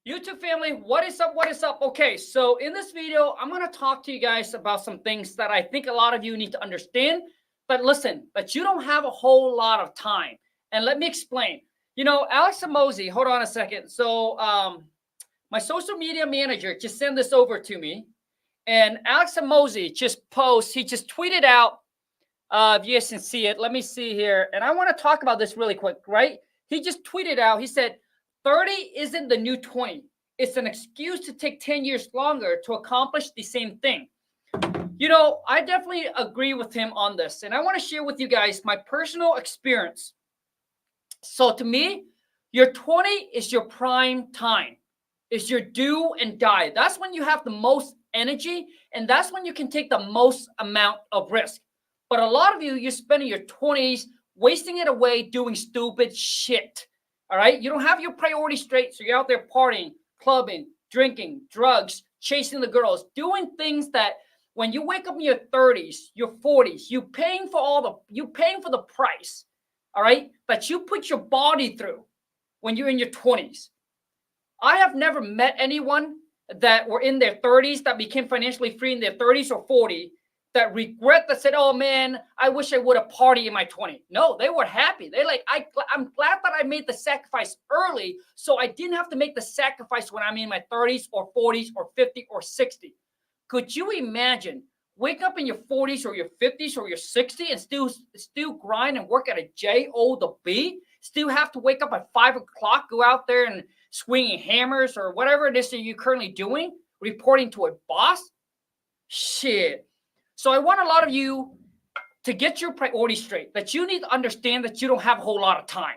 YouTube family, what is up? What is up? Okay, so in this video, I'm going to talk to you guys about some things that I think a lot of you need to understand. But listen, but you don't have a whole lot of time. And let me explain. Alex Hormozi, hold on a second. So, my social media manager just sent this over to me. And Alex Hormozi he just tweeted out, if you guys can see it, let me see here. And I want to talk about this really quick, right? He just tweeted out, he said, 30 isn't the new 20. It's an excuse to take 10 years longer to accomplish the same thing. I definitely agree with him on this. And I want to share with you guys my personal experience. So to me, your 20 is your prime time. It's your do and die. That's when you have the most energy, and that's when you can take the most amount of risk. But a lot of you're spending your 20s wasting it away doing stupid shit. All right. You don't have your priorities straight. So you're out there partying, clubbing, drinking, drugs, chasing the girls, doing things that when you wake up in your 30s, your 40s, you paying for the price. All right. That you put your body through when you're in your 20s. I have never met anyone that were in their 30s that became financially free in their 30s or 40 that regret that said, oh man, I wish I would have partied in my 20s. No, they were happy. They're like, I'm glad that I made the sacrifice early so I didn't have to make the sacrifice when I'm in my 30s or 40s or 50 or 60. Could you imagine wake up in your 40s or your 50s or your 60 and still grind and work at a job, still have to wake up at 5 o'clock, go out there and swinging hammers or whatever it is that you're currently doing, reporting to a boss? Shit. So I want a lot of you to get your priorities straight, that you need to understand that you don't have a whole lot of time.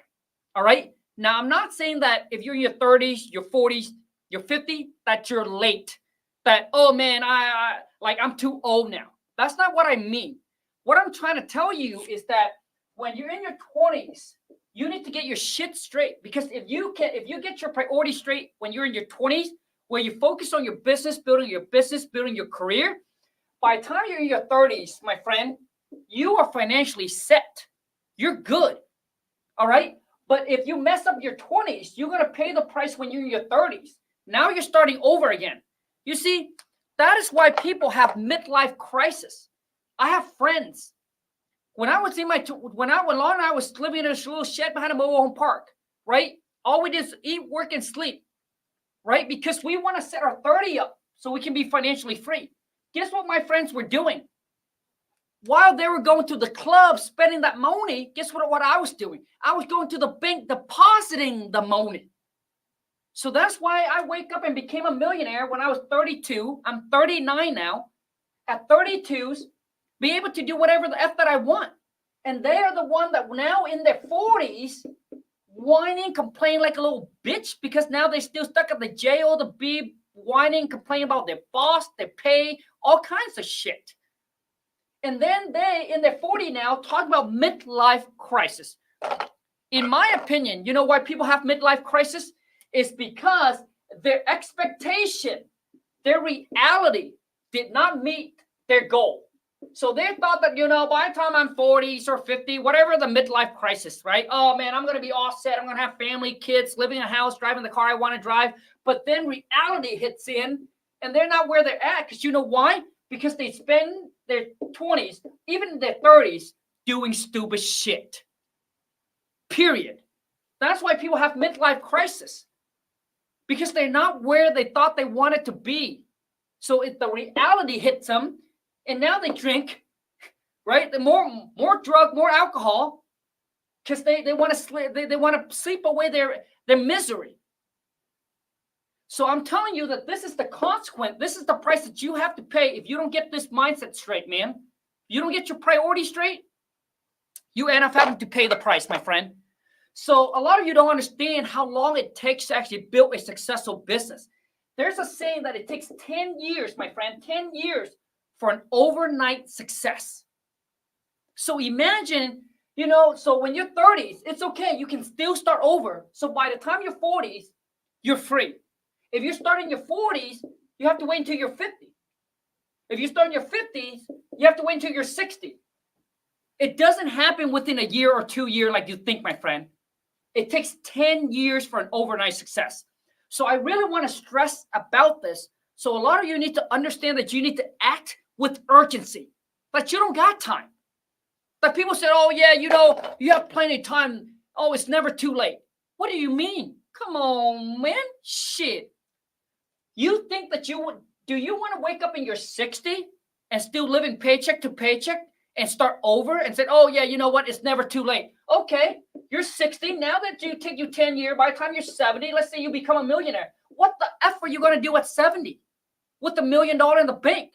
All right. Now, I'm not saying that if you're in your 30s, your 40s, your 50, that you're late, that, oh man, I'm too old now. That's not what I mean. What I'm trying to tell you is that when you're in your 20s, you need to get your shit straight, because if you get your priorities straight when you're in your 20s, where you focus on your business, building your career, by the time you're in your 30s, my friend, you are financially set. You're good. All right. But if you mess up your 20s, you're going to pay the price when you're in your 30s. Now you're starting over again. You see, that is why people have midlife crisis. I have friends. When I was living in a little shed behind a mobile home park, right? All we did is eat, work, and sleep, right? Because we want to set our 30 up so we can be financially free. Guess what my friends were doing? While they were going to the club, spending that money, guess what I was doing? I was going to the bank, depositing the money. So that's why I wake up and became a millionaire when I was 32. I'm 39 now. At 32s, be able to do whatever the F that I want. And they are the one that now in their 40s, whining, complaining like a little bitch, because now they're still stuck at the job, whining, complaining about their boss, their pay, all kinds of shit. And then they, in their 40 now, talk about midlife crisis. In my opinion, you know why people have midlife crisis? It's because their expectation, their reality did not meet their goal. So they thought that, by the time I'm 40s or 50, whatever the midlife crisis, right? Oh man, I'm going to be all set. I'm going to have family, kids, living in a house, driving the car I want to drive. But then reality hits in and they're not where they're at. Because you know why? Because they spend their 20s, even their 30s, doing stupid shit. Period. That's why people have midlife crisis. Because they're not where they thought they wanted to be. So if the reality hits them, and now they drink, right? The more drug, more alcohol, because they want to sleep away their misery. So I'm telling you that this is the consequence. This is the price that you have to pay if you don't get this mindset straight, man. If you don't get your priorities straight, you end up having to pay the price, my friend. So a lot of you don't understand how long it takes to actually build a successful business. There's a saying that it takes 10 years, my friend, 10 years for an overnight success. So imagine, so when you're 30s, it's okay. You can still start over. So by the time you're 40s, you're free. If you're starting your 40s, you have to wait until you're 50. If you start in your 50s, you have to wait until you're 60. It doesn't happen within a year or 2 years like you think, my friend. It takes 10 years for an overnight success. So I really want to stress about this. So a lot of you need to understand that you need to act with urgency, but you don't got time. But people said, oh yeah, you have plenty of time. Oh, it's never too late. What do you mean? Come on, man. Shit. You think that do you want to wake up in your 60 and still living paycheck to paycheck and start over and say, oh yeah, you know what? It's never too late. Okay, you're 60. Now that you take you 10 years, by the time you're 70, let's say you become a millionaire. What the F are you going to do at 70 with $1 million in the bank?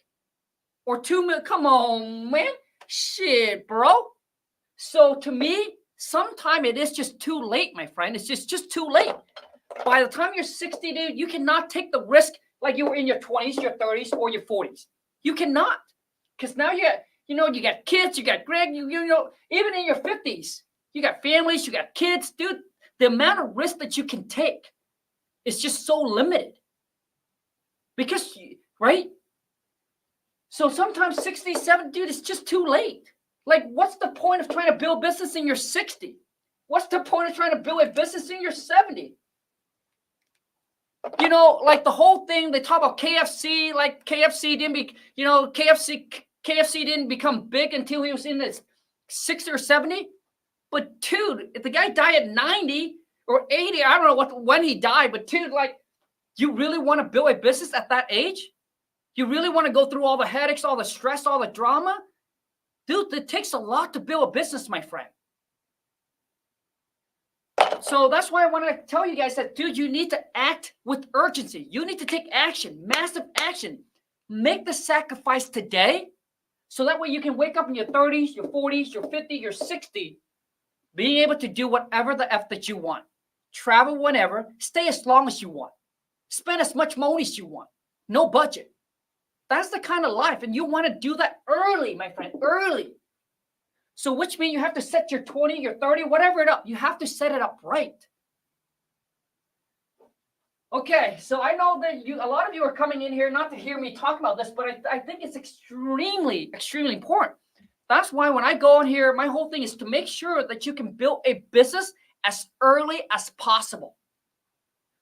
Or 2 million? Come on, man. Shit, bro. So to me, sometime it is just too late, my friend. It's just too late. By the time you're 60, dude, you cannot take the risk like you were in your 20s, your 30s, or your 40s. You cannot. Because now you got kids, you got Greg, even in your 50s, you got families, you got kids. Dude, the amount of risk that you can take is just so limited. Because, right? So sometimes 60, 70, dude, it's just too late. Like, what's the point of trying to build business in your 60? What's the point of trying to build a business in your 70? Like the whole thing, they talk about KFC, like KFC didn't become big until he was in his 60 or 70. But dude, if the guy died at 90 or 80, I don't know when he died, but dude, like, you really want to build a business at that age? You really want to go through all the headaches, all the stress, all the drama? Dude, it takes a lot to build a business, my friend. So that's why I want to tell you guys that, dude, you need to act with urgency. You need to take action, massive action. Make the sacrifice today so that way you can wake up in your 30s, your 40s, your 50s, your 60, being able to do whatever the F that you want. Travel whenever, stay as long as you want. Spend as much money as you want. No budget. That's the kind of life, and you want to do that early, my friend, early. So which means you have to set your 20, your 30, whatever it up. You have to set it up right. Okay, so I know that a lot of you are coming in here not to hear me talk about this, but I think it's extremely, extremely important. That's why when I go on here, my whole thing is to make sure that you can build a business as early as possible.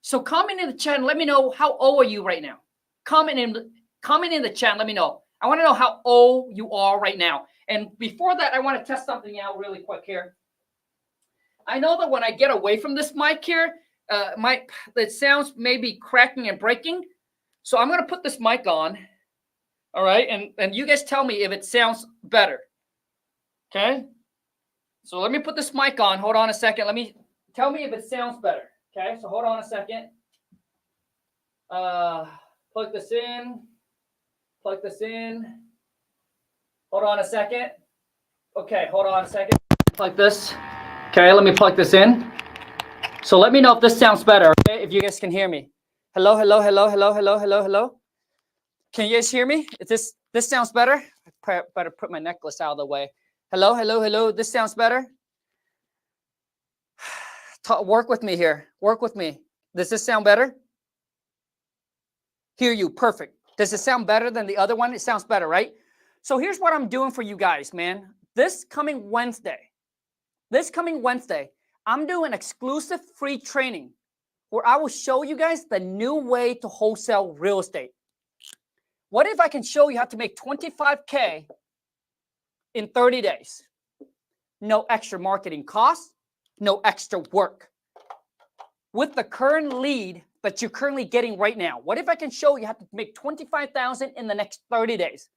So comment in the chat and let me know, how old are you right now? Comment in the chat and let me know. I want to know how old you are right now. And before that, I want to test something out really quick here. I know that when I get away from this mic here, the sounds may be cracking and breaking. So I'm going to put this mic on. All right. And you guys tell me if it sounds better. Okay. So let me put this mic on. Hold on a second. Tell me if it sounds better. Okay. So hold on a second. Plug this in. Plug this in. Hold on a second. Okay, hold on a second. Plug this. Okay, let me plug this in. So let me know if this sounds better, okay? If you guys can hear me. Hello, hello, hello, hello, hello, hello, hello. Can you guys hear me? Is this sounds better? I better put my necklace out of the way. Hello, hello, hello. This sounds better? Work with me here. Work with me. Does this sound better? Hear you. Perfect. Does it sound better than the other one? It sounds better, right? So here's what I'm doing for you guys, man. This coming Wednesday, I'm doing exclusive free training where I will show you guys the new way to wholesale real estate. What if I can show you how to make $25K in 30 days? No extra marketing costs, no extra work. With the current lead that you're currently getting right now, what if I can show you how to make $25,000 in the next 30 days?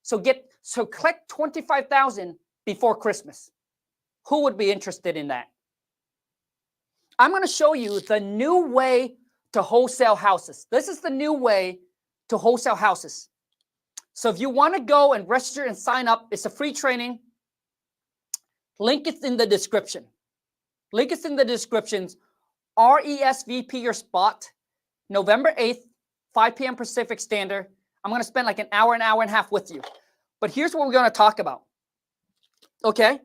So collect $25,000 before Christmas. Who would be interested in that? I'm going to show you the new way to wholesale houses. This is the new way to wholesale houses. So if you want to go and register and sign up, it's a free training. Link is in the description. Link is in the descriptions. RESVP your spot, November 8th, 5 p.m. Pacific Standard. I'm going to spend like an hour and a half with you. But here's what we're going to talk about. Okay?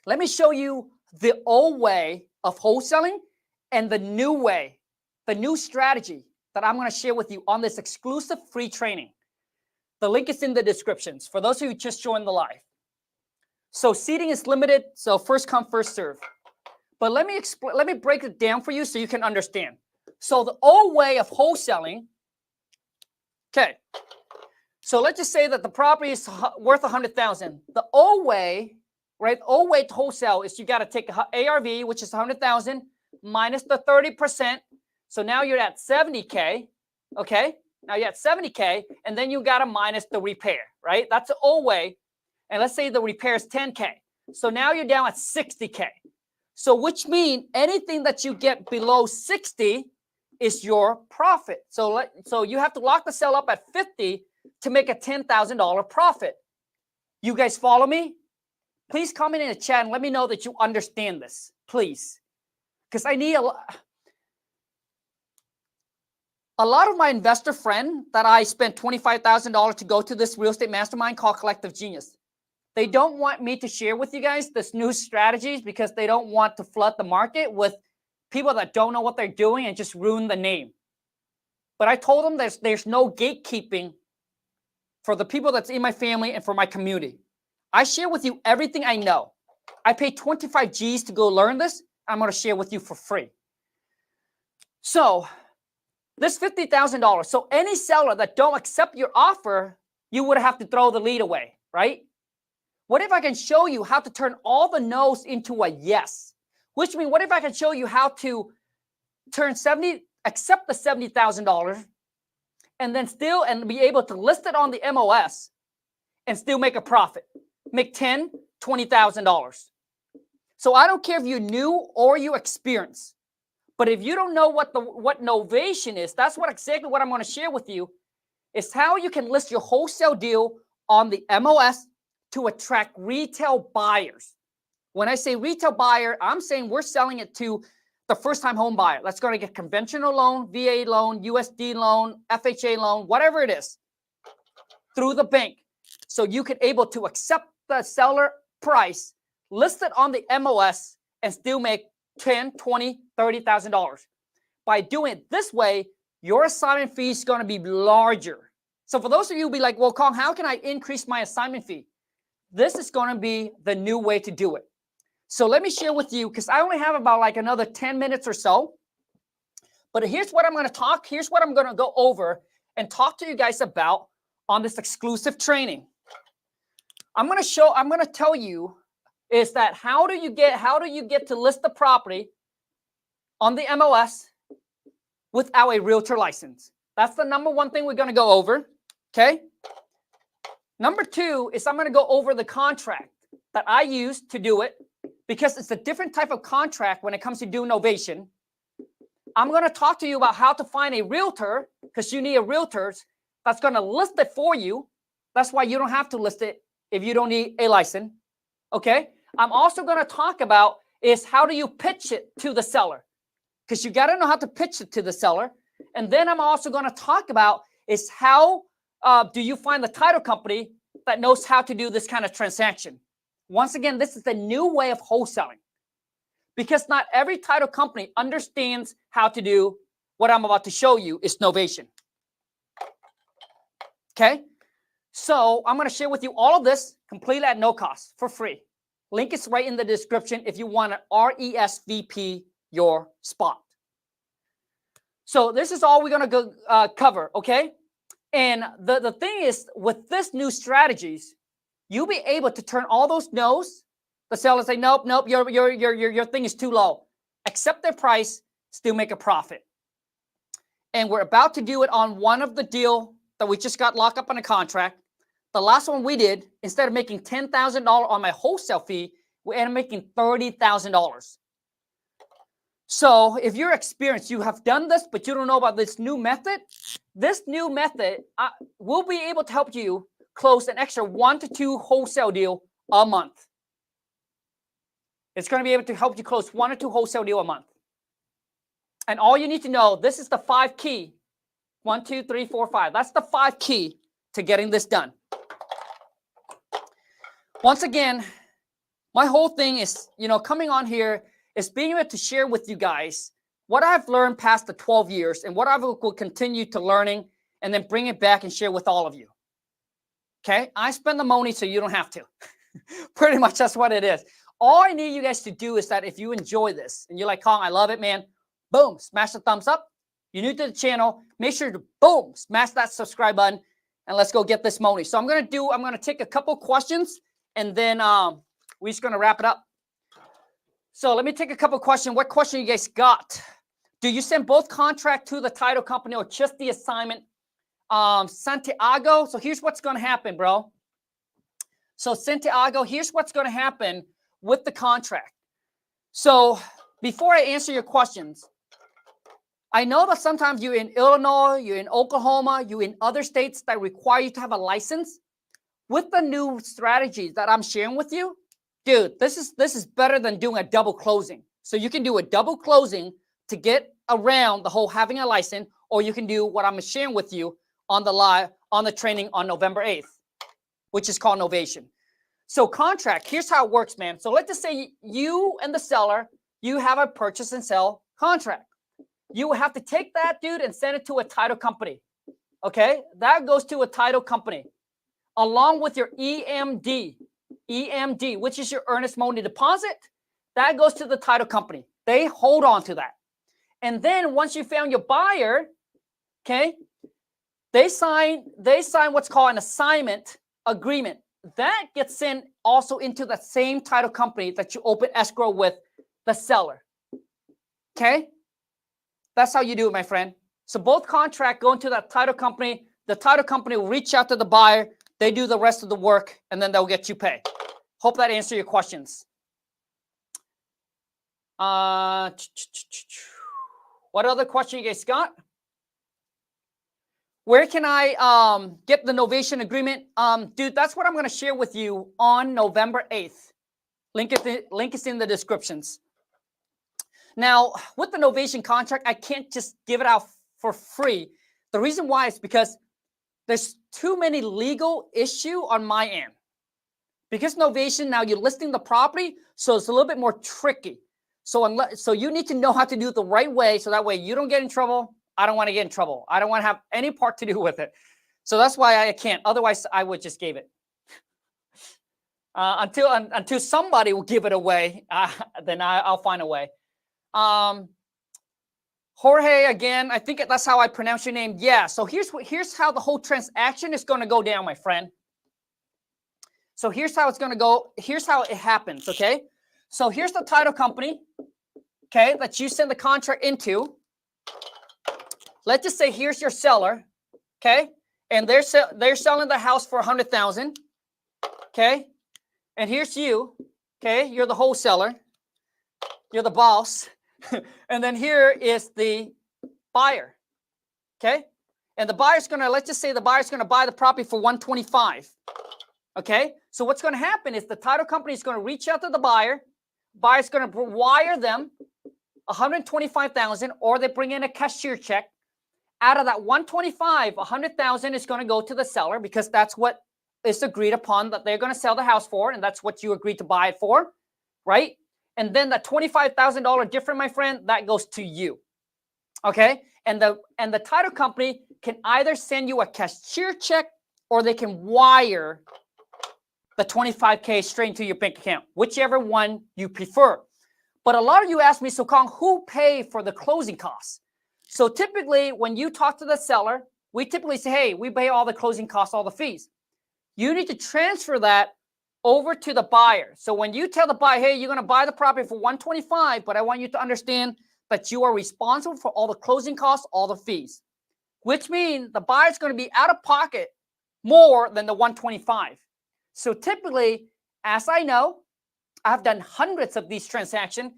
Let me show you the old way of wholesaling and the new way, the new strategy that I'm going to share with you on this exclusive free training. The link is in the descriptions for those who just joined the live. So seating is limited, so first come, first serve. But let me break it down for you so you can understand. So the old way of wholesaling, okay, so let's just say that the property is worth $100,000. The old way, right? Old way to wholesale is you got to take ARV, which is $100,000, minus the 30%. So now you're at $70K. Okay, now you're at $70K, and then you got to minus the repair, right? That's the old way. And let's say the repair is $10K. So now you're down at $60K. So which means anything that you get below 60 is your profit. So you have to lock the sale up at 50 to make a $10,000 profit. You guys follow me? Please comment in the chat and let me know that you understand this, please. Because I need a lot of my investor friend that I spent $25,000 to go to this real estate mastermind called Collective Genius. They don't want me to share with you guys this new strategies because they don't want to flood the market with people that don't know what they're doing and just ruin the name. But I told them there's no gatekeeping for the people that's in my family and for my community. I share with you everything I know. I paid 25 G's to go learn this. I'm going to share with you for free. So this $50,000. So any seller that don't accept your offer, you would have to throw the lead away, right? What if I can show you how to turn all the no's into a yes? Which means, what if I can show you how to accept the $70,000 and then and be able to list it on the MLS and still make a profit, make $10,000, $20,000. So I don't care if you're new or you experience, but if you don't know what novation is, that's exactly what I'm going to share with you, is how you can list your wholesale deal on the MLS to attract retail buyers. When I say retail buyer, I'm saying we're selling it to the first-time home buyer. That's going to get conventional loan, VA loan, USD loan, FHA loan, whatever it is, through the bank. So you can able to accept the seller price, list it on the MLS, and still make $10,000, $20,000, $30,000. By doing it this way, your assignment fee is going to be larger. So for those of you who be like, well, Kong, how can I increase my assignment fee? This is going to be the new way to do it. So let me share with you, because I only have about like another 10 minutes or so. But here's what I'm going to talk. Here's what I'm going to go over and talk to you guys about on this exclusive training. I'm going to tell you is that how do you get to list the property on the MLS without a realtor license? That's the number one thing we're going to go over. Okay. Number two is I'm going to go over the contract that I use to do it, because it's a different type of contract when it comes to doing novation. I'm going to talk to you about how to find a realtor, because you need a realtor that's going to list it for you. That's why you don't have to list it if you don't need a license. Okay. I'm also going to talk about is how do you pitch it to the seller, because you got to know how to pitch it to the seller. And then I'm also going to talk about is how do you find the title company that knows how to do this kind of transaction. Once again, this is the new way of wholesaling, because not every title company understands how to do what I'm about to show you is novation. Okay, so I'm going to share with you all of this completely at no cost for free. Link is right in the description if you want to RSVP your spot. So this is all we're going to go cover, okay? And the thing is, with this new strategies, you'll be able to turn all those no's. The seller say, nope, your thing is too low. Accept their price, still make a profit. And we're about to do it on one of the deal that we just got locked up on a contract. The last one we did, instead of making $10,000 on my wholesale fee, we ended up making $30,000. So if you're experienced, you have done this, but you don't know about this new method will be able to help you close an extra 1 to 2 wholesale deal a month. It's going to be able to help you close 1 or 2 wholesale deal a month. And all you need to know, this is the 5 key. 1, 2, 3, 4, 5. That's the 5 key to getting this done. Once again, my whole thing is, coming on here is being able to share with you guys what I've learned past the 12 years and what I will continue to learning, and then bring it back and share with all of you. Okay? I spend the money so you don't have to. Pretty much that's what it is. All I need you guys to do is that if you enjoy this and you're like, Kong, I love it, man, boom, smash the thumbs up. you're new to the channel, make sure to boom, smash that subscribe button, and let's go get this money. So I'm gonna take a couple questions, and then we're just gonna wrap it up. So let me take a couple questions. What question you guys got? Do you send both contract to the title company or just the assignment? Santiago, so here's what's gonna happen, bro. So Santiago, here's what's gonna happen with the contract. So before I answer your questions, I know that sometimes you're in Illinois, you're in Oklahoma, you're in other states that require you to have a license. With the new strategies that I'm sharing with you, dude, this is better than doing a double closing. So you can do a double closing to get around the whole having a license, or you can do what I'm sharing with you on the training on November 8th, which is called Novation. So contract, here's how it works, man. So let's just say you and the seller, you have a purchase and sell contract. You have to take that, dude, and send it to a title company. Okay? That goes to a title company along with your EMD, which is your earnest money deposit. That goes to the title company. They hold on to that. And then once you found your buyer, okay, they sign what's called an assignment agreement. That gets sent also into the same title company that you open escrow with the seller. Okay? That's how you do it, my friend. So both contracts go into that title company. The title company will reach out to the buyer. They do the rest of the work, and then they'll get you paid. Hope that answers your questions. What other question you guys got? Where can I get the Novation agreement? Dude, that's what I'm going to share with you on November 8th. Link is in the descriptions. Now, with the Novation contract, I can't just give it out for free. The reason why is because there's too many legal issue on my end. Because Novation, now you're listing the property, so it's a little bit more tricky. So you need to know how to do it the right way, so that way you don't get in trouble. I don't want to get in trouble. I don't want to have any part to do with it. So that's why I can't. Otherwise, I would just give it. Until somebody will give it away, then I'll find a way. Jorge, again, I think that's how I pronounce your name. Yeah, so here's how the whole transaction is going to go down, my friend. So here's how it's going to go. Here's how it happens, okay? So here's the title company, okay, that you send the contract into. Let's just say here's your seller, okay? And they're selling the house for $100,000, okay? And here's you, okay? You're the wholesaler. You're the boss. And then here is the buyer, okay? And the buyer's going to, let's just say the buyer's going to buy the property for $125, okay? So what's going to happen is the title company is going to reach out to the buyer. Buyer's going to wire them $125,000, or they bring in a cashier check. Out of that $125,000, $100,000 is going to go to the seller because that's what is agreed upon that they're going to sell the house for, and that's what you agreed to buy it for, right? And then the $25,000 difference, my friend, that goes to you, okay? And the title company can either send you a cashier check, or they can wire the $25K straight into your bank account, whichever one you prefer. But a lot of you ask me, so Kong, who pays for the closing costs? So typically, when you talk to the seller, we typically say, hey, we pay all the closing costs, all the fees. You need to transfer that over to the buyer. So when you tell the buyer, hey, you're going to buy the property for $125,000, but I want you to understand that you are responsible for all the closing costs, all the fees, which means the buyer's going to be out of pocket more than the $125,000. So typically, as I know, I've done hundreds of these transactions,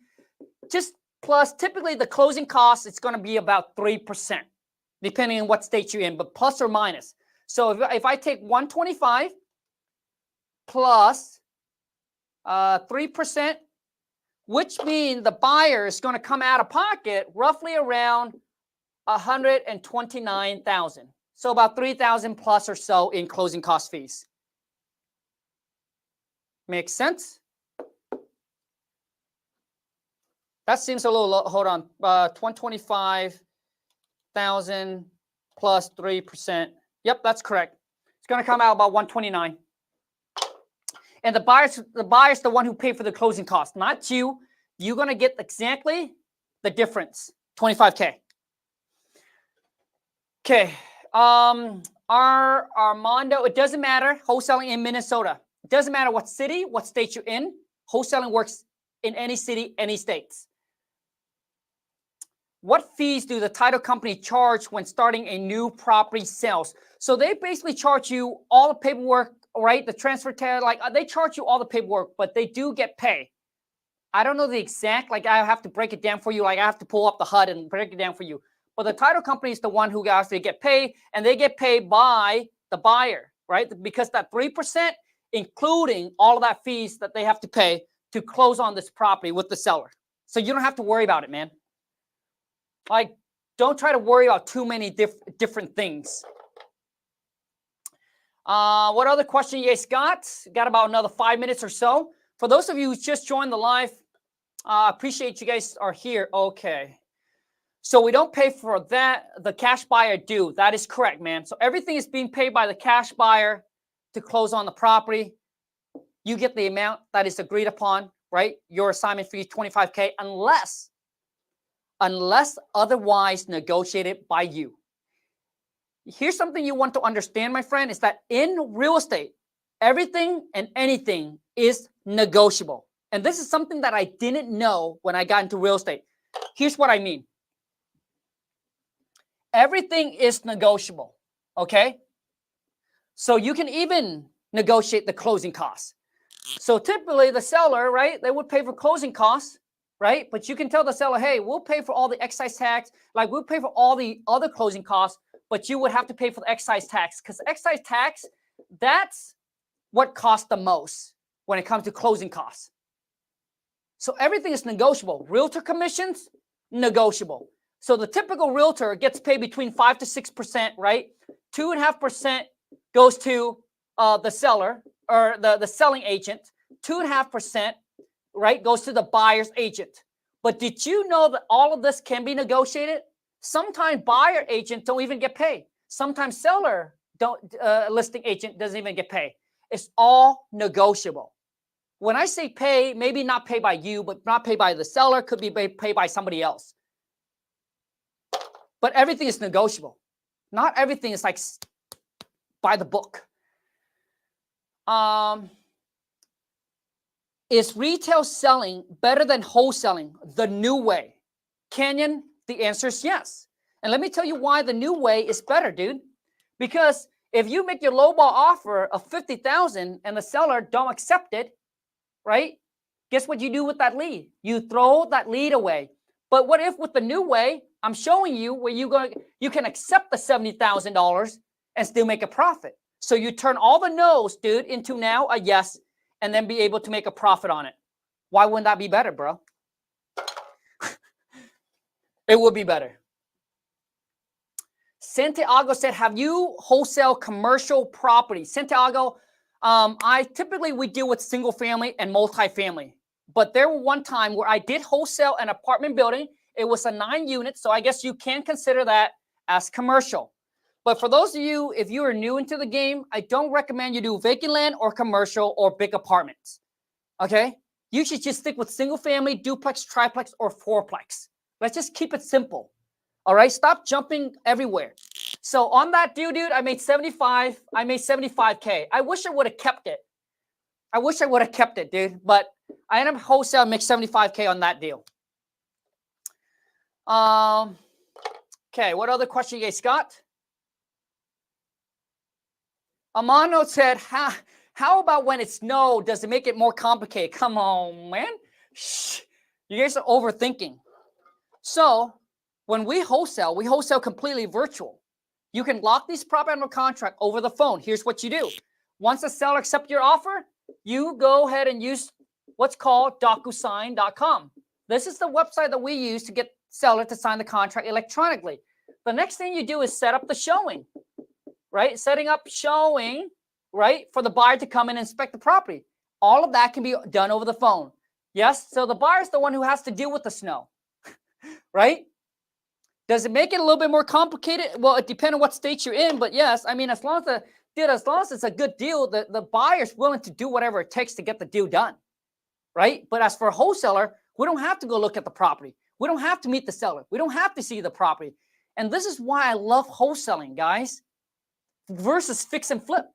just plus typically the closing costs, it's going to be about 3%, depending on what state you're in, but plus or minus. So if I take $125,000 plus 3%, which means the buyer is going to come out of pocket roughly around $129,000. So about $3,000 plus or so in closing cost fees. Makes sense? That seems a little low. Hold on. 125,000 plus 3%. Yep, that's correct. It's going to come out about 129. And the buyer's the one who paid for the closing cost, not you. You're going to get exactly the difference, 25K. Okay. Armando, it doesn't matter. Wholesaling in Minnesota. It doesn't matter what city, what state you're in. Wholesaling works in any city, any states. What fees do the title company charge when starting a new property sales? So they basically charge you all the paperwork, right? The transfer tag, like they charge you all the paperwork, but they do get paid. I don't know the exact, like I have to break it down for you. Like I have to pull up the HUD and break it down for you. But the title company is the one who actually get paid, and they get paid by the buyer, right? Because that 3%, including all of that fees that they have to pay to close on this property with the seller. So you don't have to worry about it, man. Like, don't try to worry about too many different things. What other question you guys got? Got about another 5 minutes or so. For those of you who just joined the live, appreciate you guys are here. Okay. So we don't pay for that. The cash buyer do. That is correct, man. So everything is being paid by the cash buyer to close on the property. You get the amount that is agreed upon, right? Your assignment fee is $25K unless otherwise negotiated by you. Here's something you want to understand, my friend, is that in real estate, everything and anything is negotiable. And this is something that I didn't know when I got into real estate. Here's what I mean. Everything is negotiable, okay? So you can even negotiate the closing costs. So typically the seller, right, they would pay for closing costs, right? But you can tell the seller, hey, we'll pay for all the excise tax, like we'll pay for all the other closing costs, but you would have to pay for the excise tax, because excise tax, that's what costs the most when it comes to closing costs. So everything is negotiable. Realtor commissions, negotiable. So the typical realtor gets paid between 5 to 6%, right? 2.5% goes to the seller or the selling agent. 2.5%, right, goes to the buyer's agent. But did you know that all of this can be negotiated? Sometimes buyer agent don't even get paid. Sometimes seller listing agent doesn't even get paid. It's all negotiable. When I say pay, maybe not paid by you, but not paid by the seller, could be paid by somebody else. But everything is negotiable. Not everything is like by the book. Is retail selling better than wholesaling the new way? Canyon, the answer is yes. And let me tell you why the new way is better, dude. Because if you make your lowball offer of $50,000 and the seller don't accept it, right? Guess what you do with that lead? You throw that lead away. But what if with the new way, I'm showing you where you can accept the $70,000 and still make a profit. So you turn all the no's, dude, into now a yes, and then be able to make a profit on it. Why wouldn't that be better, bro? It would be better. Santiago said, have you wholesale commercial property? Santiago, we deal with single family and multifamily. But there was one time where I did wholesale an apartment building. It was a 9-unit, so I guess you can consider that as commercial. But for those of you, if you are new into the game, I don't recommend you do vacant land or commercial or big apartments, okay? You should just stick with single family, duplex, triplex, or fourplex. Let's just keep it simple, all right? Stop jumping everywhere. So on that deal, dude, I made 75K. I wish I would have kept it. I wish I would have kept it, dude, but I ended up wholesale, make 75K on that deal. Okay, what other question you guys got? Amano said, how about when it snows? Does it make it more complicated? Come on, man. Shh. You guys are overthinking. So when we wholesale completely virtual. You can lock these properties under contract over the phone. Here's what you do. Once the seller accepts your offer, you go ahead and use what's called DocuSign.com. This is the website that we use to get seller to sign the contract electronically. The next thing you do is set up the showing, right? Setting up showing, right, for the buyer to come and inspect the property. All of that can be done over the phone. Yes, so the buyer's the one who has to deal with the snow, right? Does it make it a little bit more complicated? Well, it depends on what state you're in, but yes, I mean, as long as it's a good deal, the buyer's willing to do whatever it takes to get the deal done, right? But as for a wholesaler, we don't have to go look at the property. We don't have to meet the seller. We don't have to see the property. And this is why I love wholesaling, guys, versus fix and flip.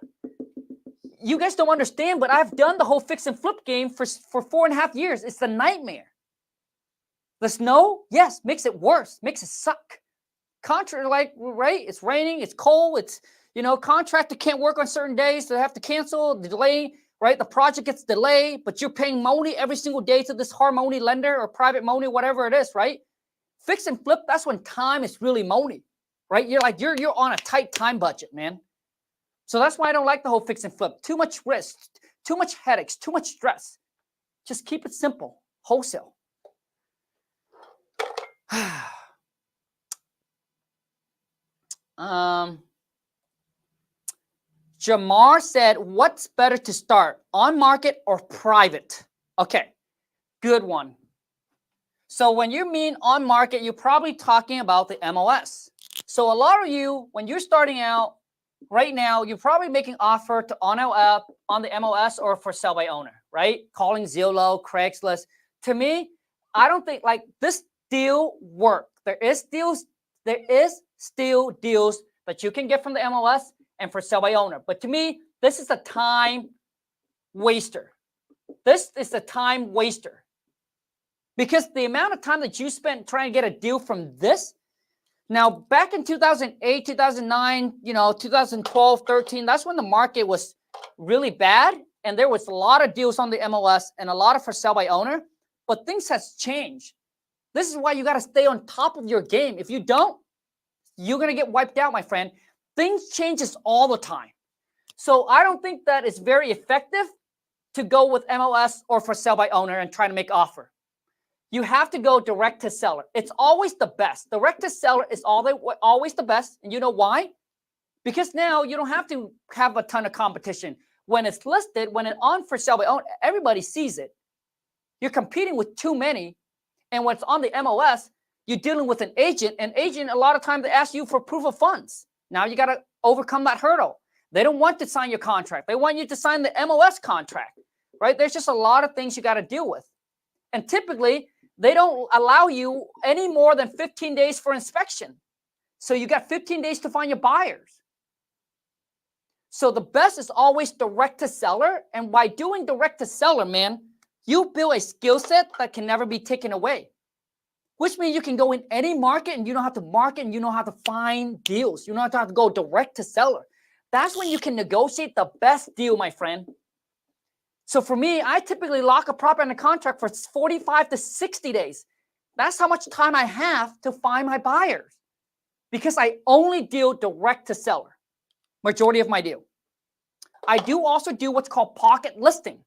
You guys don't understand, but I've done the whole fix and flip game for 4.5 years. It's a nightmare. The snow, yes, makes it worse, makes it suck. Contract, like, right? It's raining, it's cold, it's, contractor can't work on certain days, so they have to cancel, delay, right? The project gets delayed, but you're paying money every single day to this hard money lender or private money, whatever it is, right? Fix and flip, that's when time is really money, right? You're on a tight time budget, man. So that's why I don't like the whole fix and flip. Too much risk, too much headaches, too much stress. Just keep it simple. Wholesale. Jamar said, what's better to start, on market or private? Okay, good one. So when you mean on market, you're probably talking about the MLS. So a lot of you, when you're starting out right now, you're probably making offer to on the MLS or for sell by owner, right? Calling Zillow, Craigslist. To me, I don't think like this deal work. There is still deals that you can get from the MLS and for sell by owner. But to me, this is a time waster. This is a time waster. Because the amount of time that you spent trying to get a deal from this, now back in 2008, 2009, 2012, 13, that's when the market was really bad. And there was a lot of deals on the MLS and a lot of for sell by owner. But things has changed. This is why you got to stay on top of your game. If you don't, you're going to get wiped out, my friend. Things changes all the time. So I don't think that it's very effective to go with MLS or for sell by owner and try to make offer. You have to go direct to seller. It's always the best. Direct to seller is always the best. And you know why? Because now you don't have to have a ton of competition. When it's listed, when it's on for sell by owner, everybody sees it. You're competing with too many. And when it's on the MLS, you're dealing with an agent. An agent, a lot of times, they ask you for proof of funds. Now you got to overcome that hurdle. They don't want to sign your contract. They want you to sign the MLS contract, right? There's just a lot of things you got to deal with. And typically, they don't allow you any more than 15 days for inspection. So you got 15 days to find your buyers. So the best is always direct to seller. And by doing direct to seller, man, you build a skill set that can never be taken away. Which means you can go in any market and you don't have to market and you don't have to find deals. You don't have to go direct to seller. That's when you can negotiate the best deal, my friend. So for me, I typically lock a property under contract for 45 to 60 days. That's how much time I have to find my buyers because I only deal direct to seller, majority of my deal. I do also do what's called pocket listing.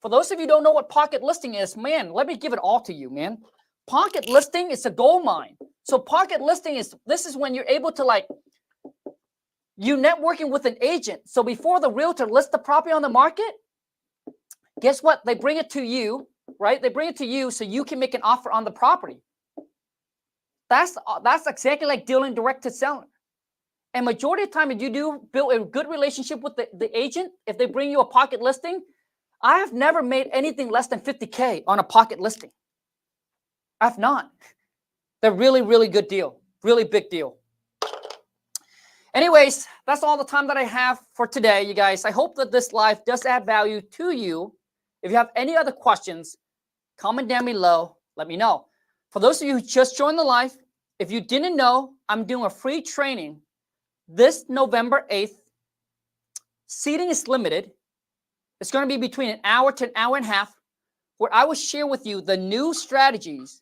For those of you who don't know what pocket listing is, man, let me give it all to you, man. Pocket listing is a gold mine. So pocket listing this is when you're able to you networking with an agent. So before the realtor lists the property on the market, guess what? They bring it to you, right? They bring it to you so you can make an offer on the property. That's exactly like dealing direct to seller. And majority of the time, if you do build a good relationship with the agent, if they bring you a pocket listing, I have never made anything less than $50K on a pocket listing. I've not. They're really, really good deal. Really big deal. Anyways, that's all the time that I have for today, you guys. I hope that this live does add value to you. If you have any other questions, comment down below. Let me know. For those of you who just joined the live, if you didn't know, I'm doing a free training this November 8th. Seating is limited. It's going to be between an hour to an hour and a half, where I will share with you the new strategies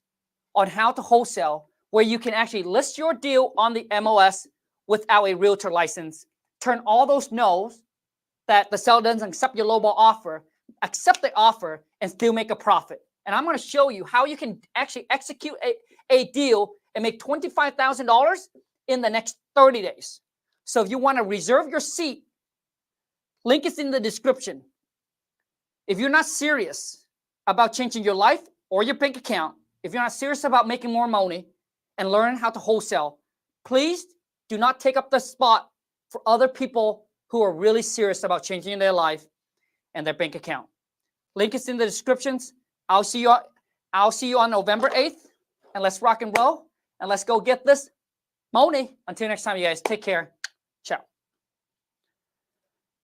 on how to wholesale, where you can actually list your deal on the MLS without a realtor license, turn all those no's that the seller doesn't accept your lowball offer, accept the offer, and still make a profit. And I'm going to show you how you can actually execute a deal and make $25,000 in the next 30 days. So if you want to reserve your seat, link is in the description. If you're not serious about changing your life or your bank account, if you're not serious about making more money and learning how to wholesale, please do not take up the spot for other people who are really serious about changing their life and their bank account. Link is in the descriptions. I'll see you on November 8th, and let's rock and roll, and let's go get this Moni. Until next time, you guys, take care.